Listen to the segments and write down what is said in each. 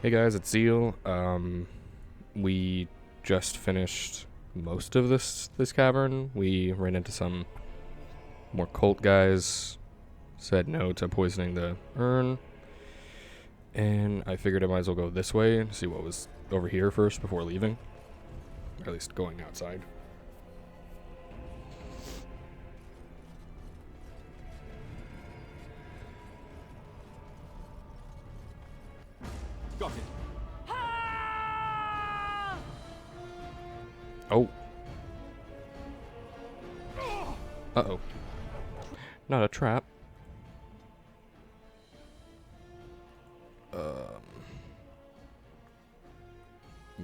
Hey guys, it's Zeal. We just finished most of this cavern. We ran into some more cult guys, said no to poisoning the urn, and I figured I might as well go this way and see what was over here first before leaving. Or at least going outside. Got it. Oh. Uh-oh. Not a trap.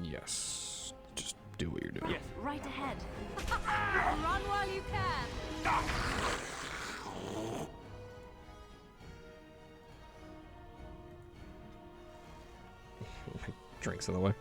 Yes. Just do what you're doing. Yes. Right ahead. Run while you can. Drinks in the way.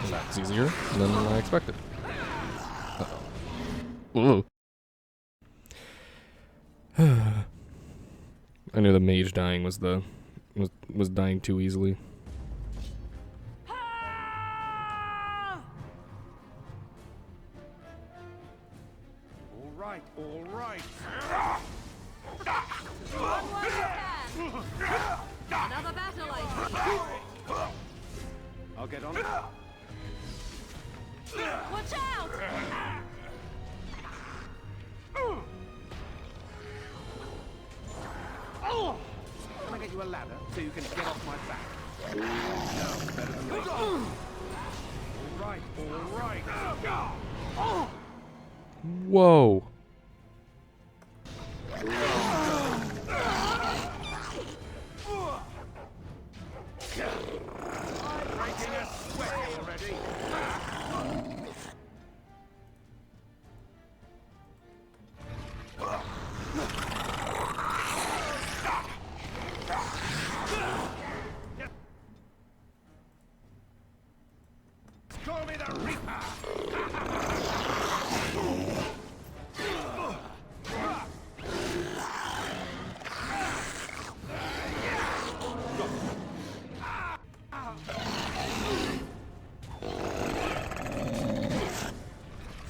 That's easier than I expected. Uh-oh. I knew the mage dying was dying too easily. All right. All right. Run while you can. Another battle, I see. I'll get on it. Watch out! Can I get you a ladder so you can get off my back? No, better than that. All right. All right. Whoa. Breaking a sweat already. Call me the Reaper.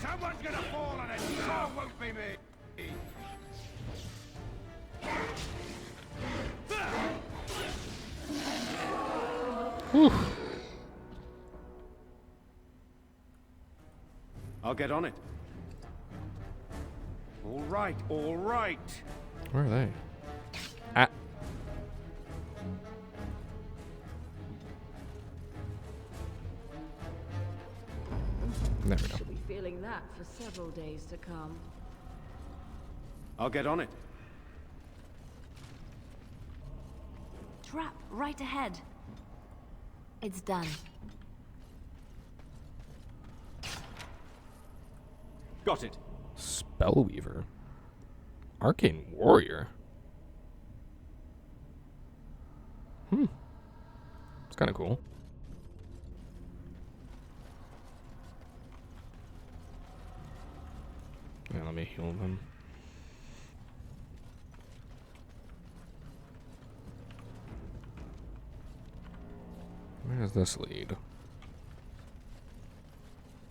Someone's gonna fall and it sure won't be me. I'll get on it. All right, all right. Where are they? Ah. There we go. Should be feeling that for several days to come. I'll get on it. Trap right ahead. It's done. Got it. Spellweaver. Arcane Warrior. It's kind of cool. Yeah, let me heal them. Where does this lead?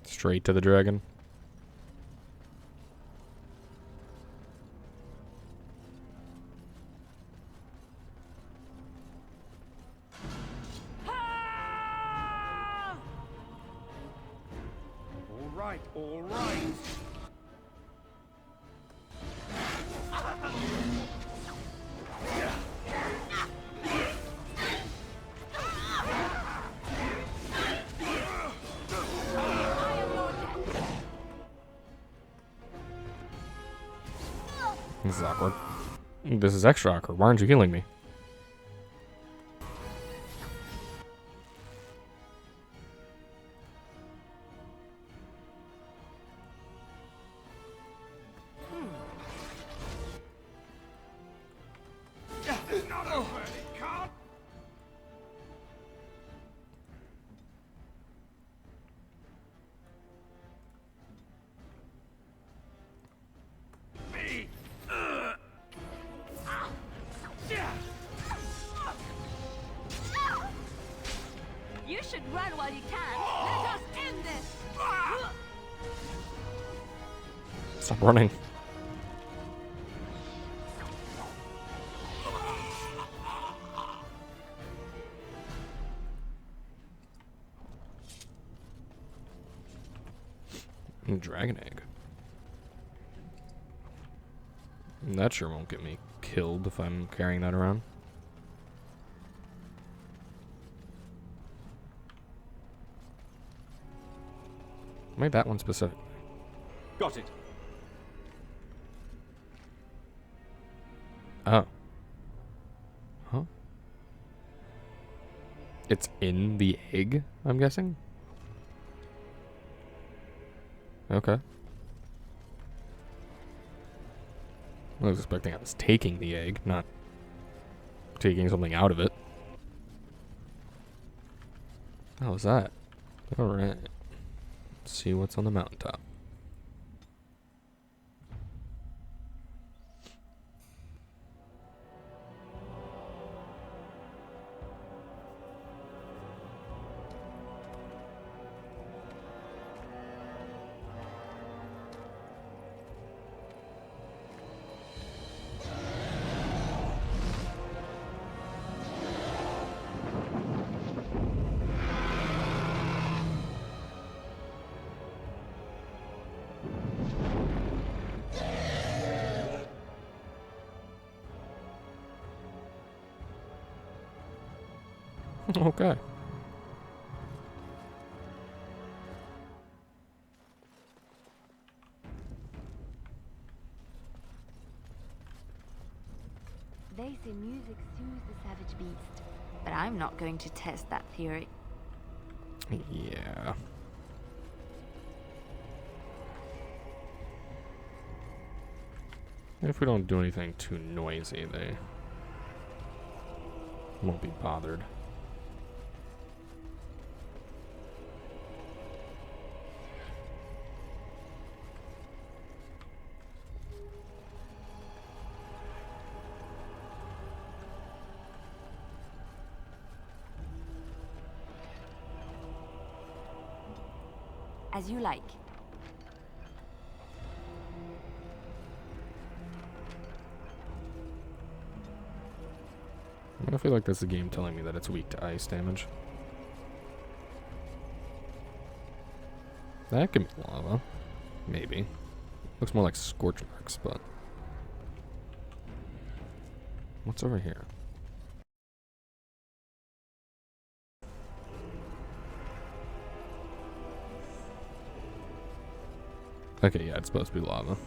Straight to the dragon? All right, all right. This is awkward. This is extra awkward. Why aren't you healing me? run while you can. Let us end this. Stop running. Dragon egg. That sure won't get me killed if I'm carrying that around. Made that one specific. Got it. Oh. Huh? It's in the egg, I'm guessing? Okay. I was expecting I was taking the egg, not taking something out of it. How was that? Alright. Let's see what's on the mountaintop. Okay. They say music soothes the savage beast, but I'm not going to test that theory. Yeah. If we don't do anything too noisy, they won't be bothered. As you like. I feel like that's the game telling me that it's weak to ice damage. That could be lava. Maybe. Looks more like scorch marks, but... What's over here? Okay, yeah, it's supposed to be lava.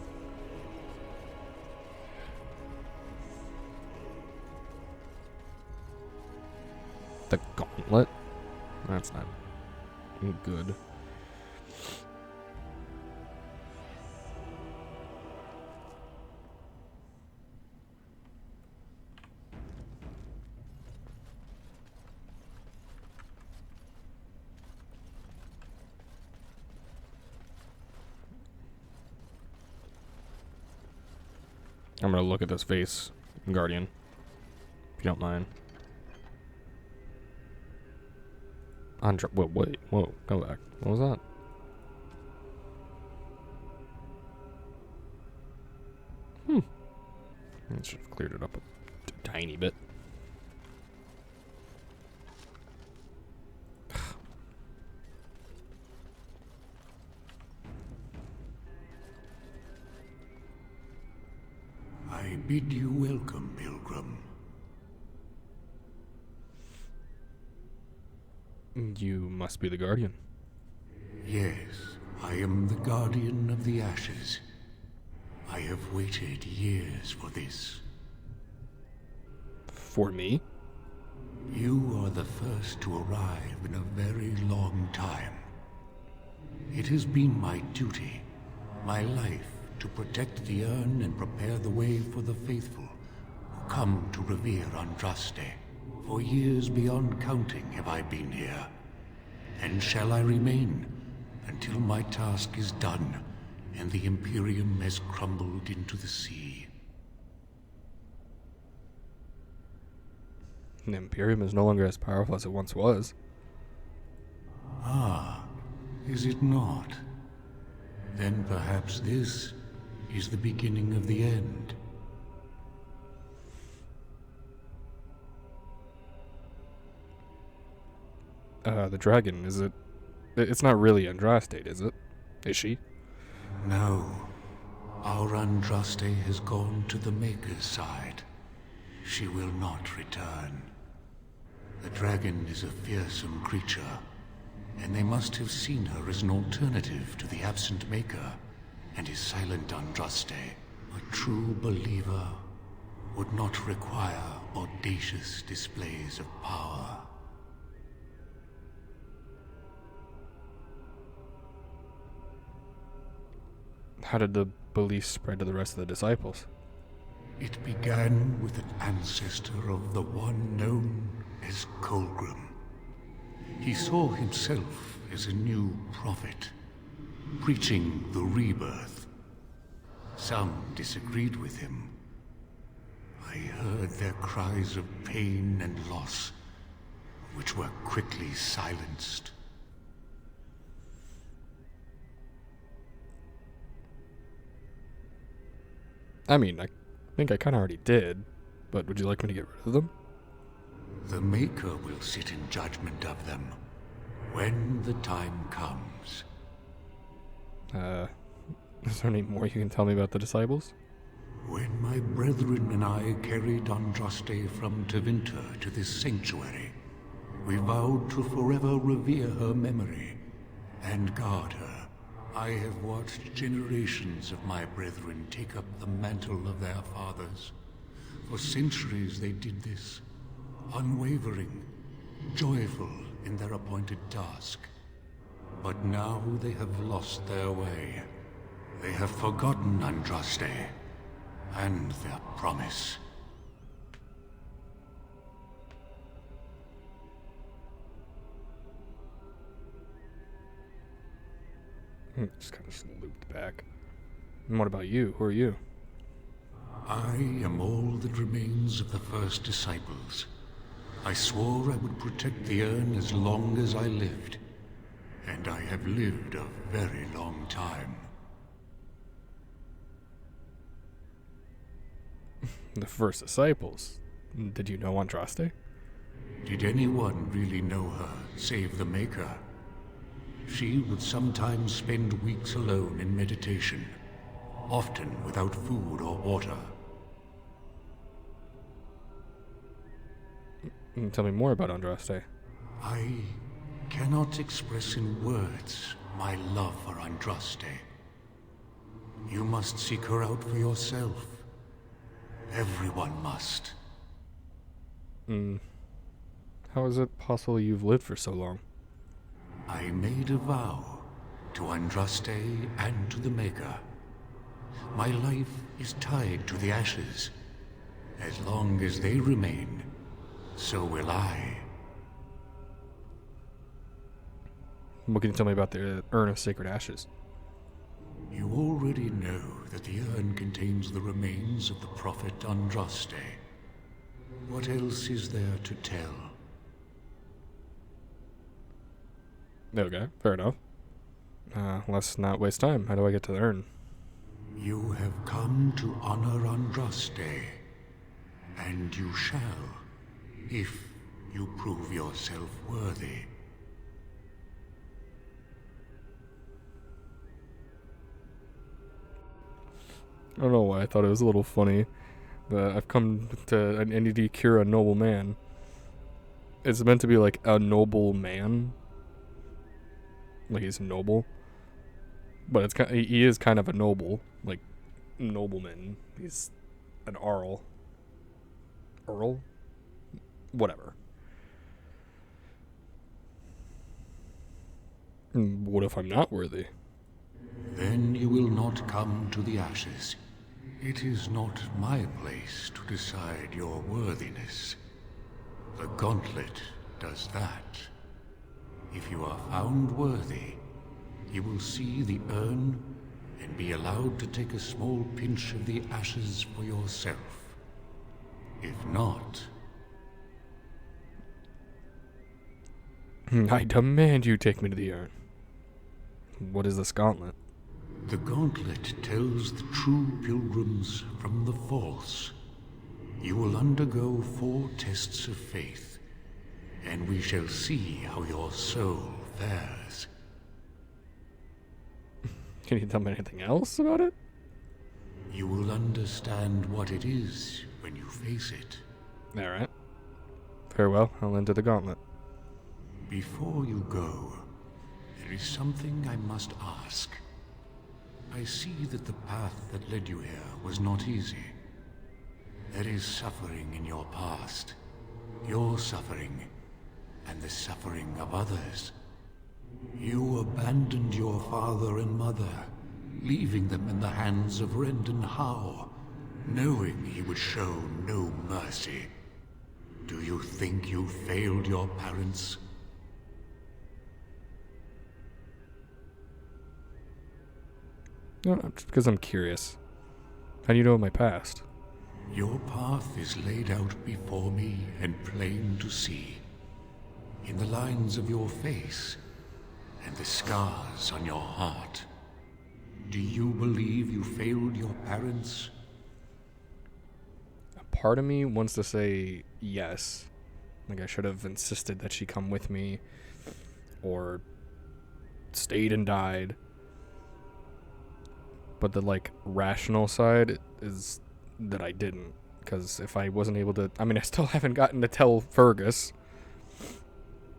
The gauntlet? That's not good. I'm gonna look at this face, Guardian, if you don't mind. Wait, whoa, go back. What was that? I should have cleared it up a tiny bit. I bid you welcome, Pilgrim. You must be the Guardian. Yes, I am the Guardian of the Ashes. I have waited years for this. For me? You are the first to arrive in a very long time. It has been my duty, my life, to protect the urn and prepare the way for the faithful who come to revere Andraste. For years beyond counting have I been here, and shall I remain until my task is done and the Imperium has crumbled into the sea. The Imperium is no longer as powerful as it once was. Ah, is it not? Then perhaps this is the beginning of the end. The dragon, is it? It's not really Andraste, is it? Is she? No. Our Andraste has gone to the Maker's side. She will not return. The dragon is a fearsome creature, and they must have seen her as an alternative to the absent Maker and his silent Andraste. A true believer would not require audacious displays of power. How did the belief spread to the rest of the disciples? It began with an ancestor of the one known as Colgrim. He saw himself as a new prophet, preaching the rebirth. Some disagreed with him. I heard their cries of pain and loss, which were quickly silenced. I mean, I think I kind of already did, but would you like me to get rid of them? The Maker will sit in judgment of them when the time comes. Is there any more you can tell me about the disciples? When my brethren and I carried Andraste from Tevinter to this sanctuary, we vowed to forever revere her memory and guard her. I have watched generations of my brethren take up the mantle of their fathers. For centuries they did this, unwavering, joyful in their appointed task. But now they have lost their way. They have forgotten Andraste and their promise. Just kind of looped back. And what about you? Who are you? I am all that remains of the first disciples. I swore I would protect the urn as long as I lived. And I have lived a very long time. The first disciples? Did you know Andraste? Did anyone really know her, save the Maker? She would sometimes spend weeks alone in meditation, often without food or water. Tell me more about Andraste. I cannot express in words my love for Andraste. You must seek her out for yourself. Everyone must. How is it possible you've lived for so long? I made a vow to Andraste and to the Maker. My life is tied to the ashes. As long as they remain, so will I. What can you tell me about the Urn of Sacred Ashes? You already know that the urn contains the remains of the prophet Andraste. What else is there to tell? Okay, fair enough. Let's not waste time. How do I get to the urn? You have come to honor Andraste, and you shall, if you prove yourself worthy. I don't know why I thought it was a little funny that I've come to an entity cure a noble man. It's meant to be like a noble man. Like he's noble. But it's kind of, he is kind of a noble, like nobleman. He's an Earl. Earl? Whatever. What if I'm not worthy? Then you will not come to the ashes. It is not my place to decide your worthiness. The gauntlet does that. If you are found worthy, you will see the urn and be allowed to take a small pinch of the ashes for yourself. If not... I demand you take me to the urn. What is this gauntlet? The gauntlet tells the true pilgrims from the false. You will undergo 4 tests of faith, and we shall see how your soul fares. Can you tell me anything else about it? You will understand what it is when you face it. Alright. Farewell, I'll enter the gauntlet. Before you go, there is something I must ask. I see that the path that led you here was not easy. There is suffering in your past. Your suffering, and the suffering of others. You abandoned your father and mother, leaving them in the hands of Rendon Howe, knowing he would show no mercy. Do you think you failed your parents? No, just because I'm curious. How do you know my past? Your path is laid out before me and plain to see. In the lines of your face and the scars on your heart. Do you believe you failed your parents? A part of me wants to say yes. Like I should have insisted that she come with me. Or stayed and died. But the, like, rational side is that I didn't. Because if I wasn't able to... I mean, I still haven't gotten to tell Fergus.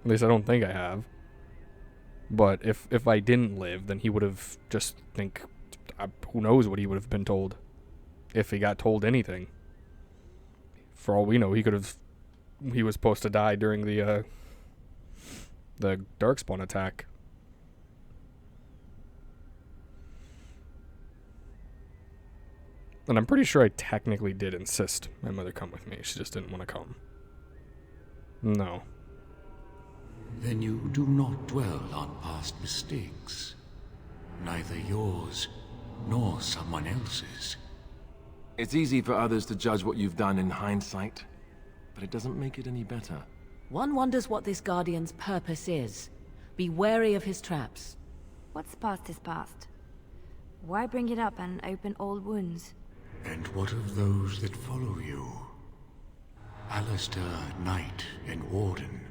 At least I don't think I have. But if I didn't live, then he would have just who knows what he would have been told. If he got told anything. For all we know, he was supposed to die during the Darkspawn attack. And I'm pretty sure I technically did insist my mother come with me. She just didn't want to come. No. Then you do not dwell on past mistakes. Neither yours, nor someone else's. It's easy for others to judge what you've done in hindsight, but it doesn't make it any better. One wonders what this Guardian's purpose is. Be wary of his traps. What's past is past. Why bring it up and open old wounds? And what of those that follow you? Alistair, Knight, and Warden.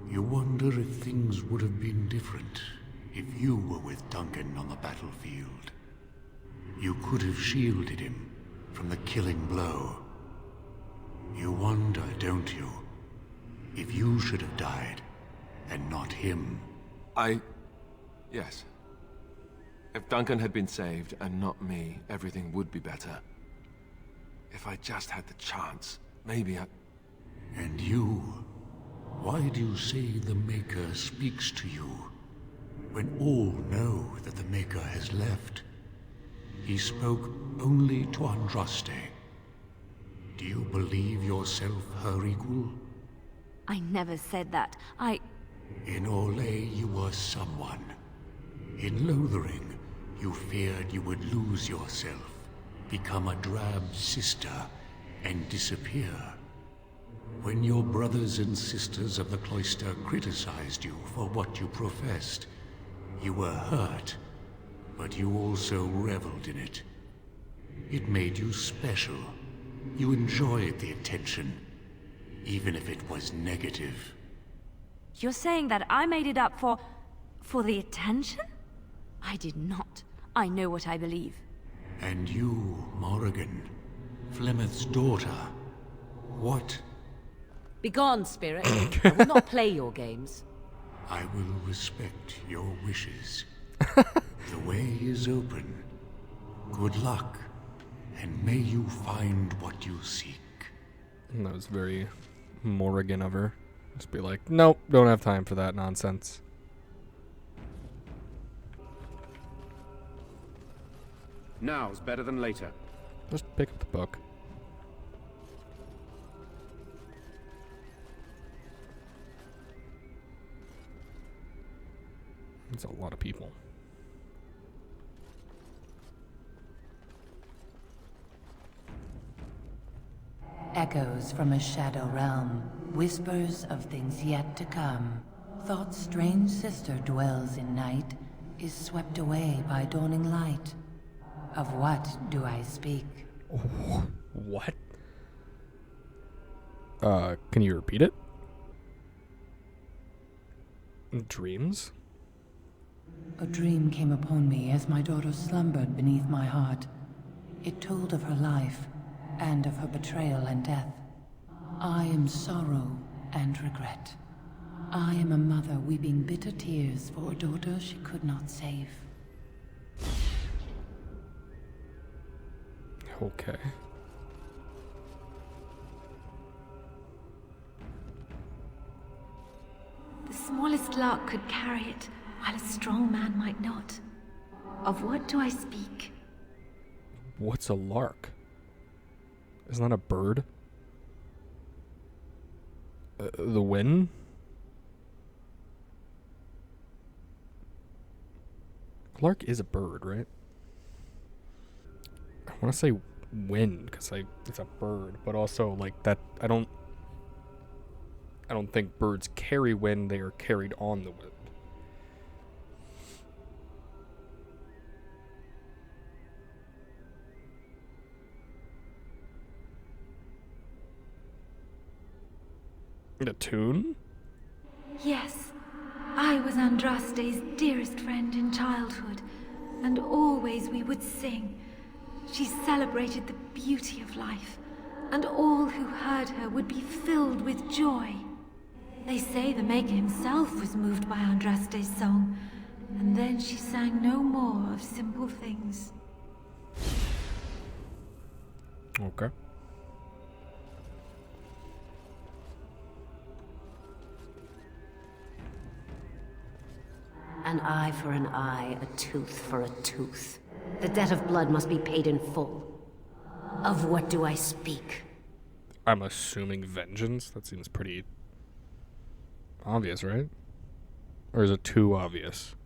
You wonder if things would have been different if you were with Duncan on the battlefield. You could have shielded him from the killing blow. You wonder, don't you, if you should have died and not him? Yes. If Duncan had been saved and not me, everything would be better. If I just had the chance, maybe I... And you? Why do you say the Maker speaks to you, when all know that the Maker has left? He spoke only to Andraste. Do you believe yourself her equal? I never said that. In Orlais you were someone. In Lothering, you feared you would lose yourself, become a drab sister, and disappear. When your brothers and sisters of the cloister criticized you for what you professed, you were hurt, but you also reveled in it. It made you special. You enjoyed the attention, even if it was negative. You're saying that I made it up for the attention? I did not. I know what I believe. And you, Morrigan, Flemeth's daughter, what? Begone, spirit. I will not play your games. I will respect your wishes. The way is open. Good luck, and may you find what you seek. And that was very Morrigan of her. Just be like, nope, don't have time for that nonsense. Now's better than later. Just pick up the book. That's a lot of people. Echoes from a shadow realm, whispers of things yet to come. Thought's strange sister dwells in night, is swept away by dawning light. Of what do I speak? What? Can you repeat it? Dreams? A dream came upon me as my daughter slumbered beneath my heart. It told of her life, and of her betrayal and death. I am sorrow and regret. I am a mother weeping bitter tears for a daughter she could not save. Okay. The smallest lark could carry it, while a strong man might not. Of what do I speak? What's a lark? Isn't that a bird? The wind? Lark is a bird, right? I want to say wind because it's a bird, but also like that. I don't think birds carry wind. They are carried on the wind. The tune? Yes, I was Andraste's dearest friend in childhood, and always we would sing. She celebrated the beauty of life, and all who heard her would be filled with joy. They say the Maker himself was moved by Andraste's song, and then she sang no more of simple things. Okay. An eye for an eye, a tooth for a tooth. The debt of blood must be paid in full. Of what do I speak? I'm assuming vengeance. That seems pretty obvious, right? Or is it too obvious?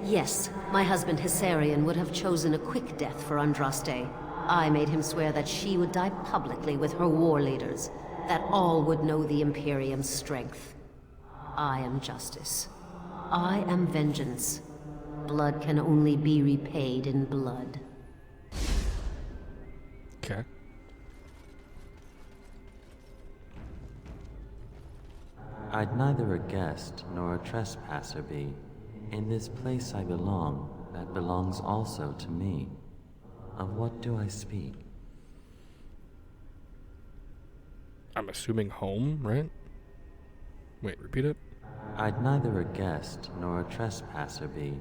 Yes, my husband Hysarion would have chosen a quick death for Andraste. I made him swear that she would die publicly with her war leaders, that all would know the Imperium's strength. I am justice. I am vengeance. Blood can only be repaid in blood. Okay. I'd neither a guest nor a trespasser be. In this place I belong, that belongs also to me. Of what do I speak? I'm assuming home, right? Wait, repeat it? I'd neither a guest nor a trespasser be.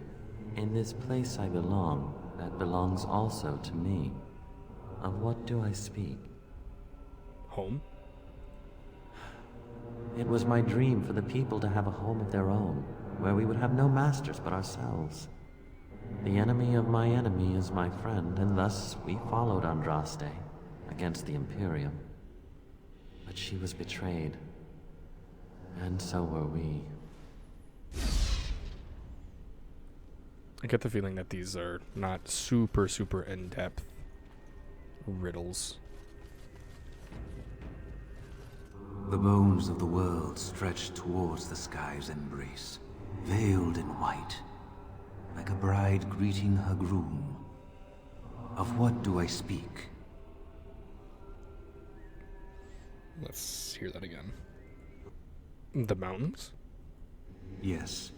In this place I belong, that belongs also to me. Of what do I speak? Home? It was my dream for the people to have a home of their own, where we would have no masters but ourselves. The enemy of my enemy is my friend, and thus we followed Andraste against the Imperium. But she was betrayed, and so were we. I get the feeling that these are not super in-depth riddles. The bones of the world stretched towards the sky's embrace, veiled in white, like a bride greeting her groom. Of what do I speak? Let's hear that again. The mountains? Yes.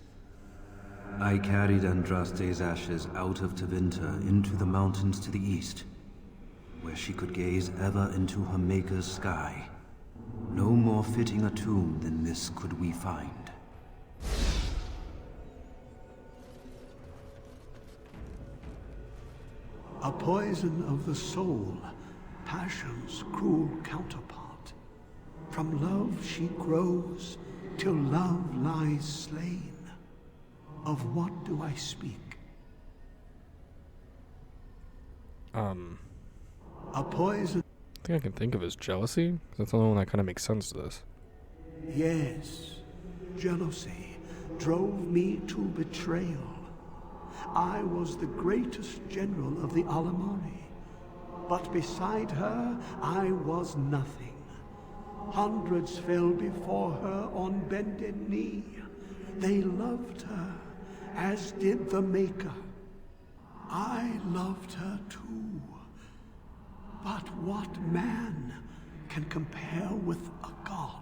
I carried Andraste's ashes out of Tevinter into the mountains to the east, where she could gaze ever into her Maker's sky. No more fitting a tomb than this could we find. A poison of the soul, passion's cruel counterpart. From love she grows, till love lies slain. Of what do I speak? A poison... I think I can think of as jealousy. That's the only one that kind of makes sense to this. Yes, jealousy drove me to betrayal. I was the greatest general of the Alamari, but beside her I was nothing. Hundreds fell before her on bended knee. They loved her, as did the Maker. I loved her too. But what man can compare with a god?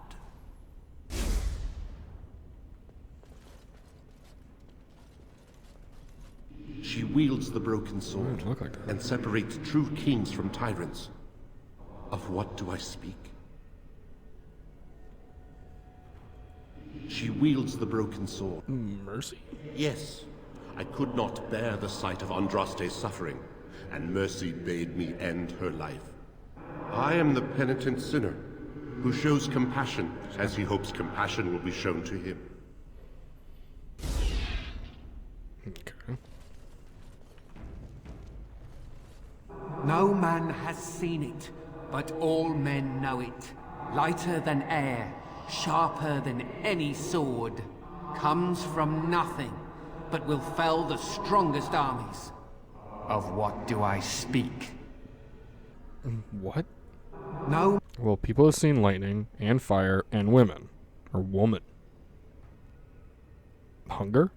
She wields the broken sword Look like that. and separates true kings from tyrants. Of what do I speak? She wields the broken sword. Mercy? Yes, I could not bear the sight of Andraste's suffering, and Mercy bade me end her life. I am the penitent sinner, who shows compassion as he hopes compassion will be shown to him. Okay. No man has seen it, but all men know it. Lighter than air, sharper than any sword. Comes from nothing, but will fell the strongest armies. Of what do I speak? What? No. Well, people have seen lightning and fire and women. Or woman. Hunger?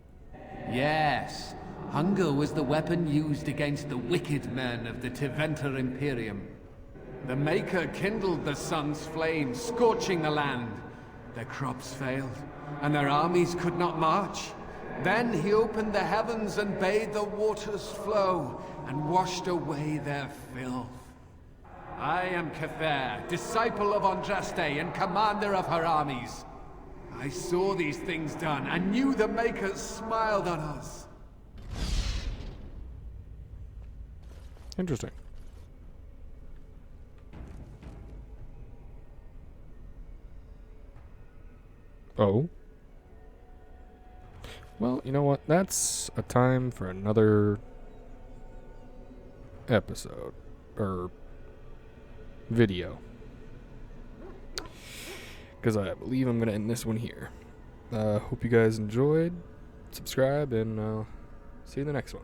Yes. Hunger was the weapon used against the wicked men of the Tevinter Imperium. The Maker kindled the sun's flame, scorching the land. Their crops failed, and their armies could not march. Then he opened the heavens and bade the waters flow, and washed away their filth. I am Cather, disciple of Andraste and commander of her armies. I saw these things done, and knew the Makers smiled on us. Interesting. Oh. Well, you know what? That's a time for another episode. Or video. Because I believe I'm going to end this one here. Hope you guys enjoyed. Subscribe, and see you in the next one.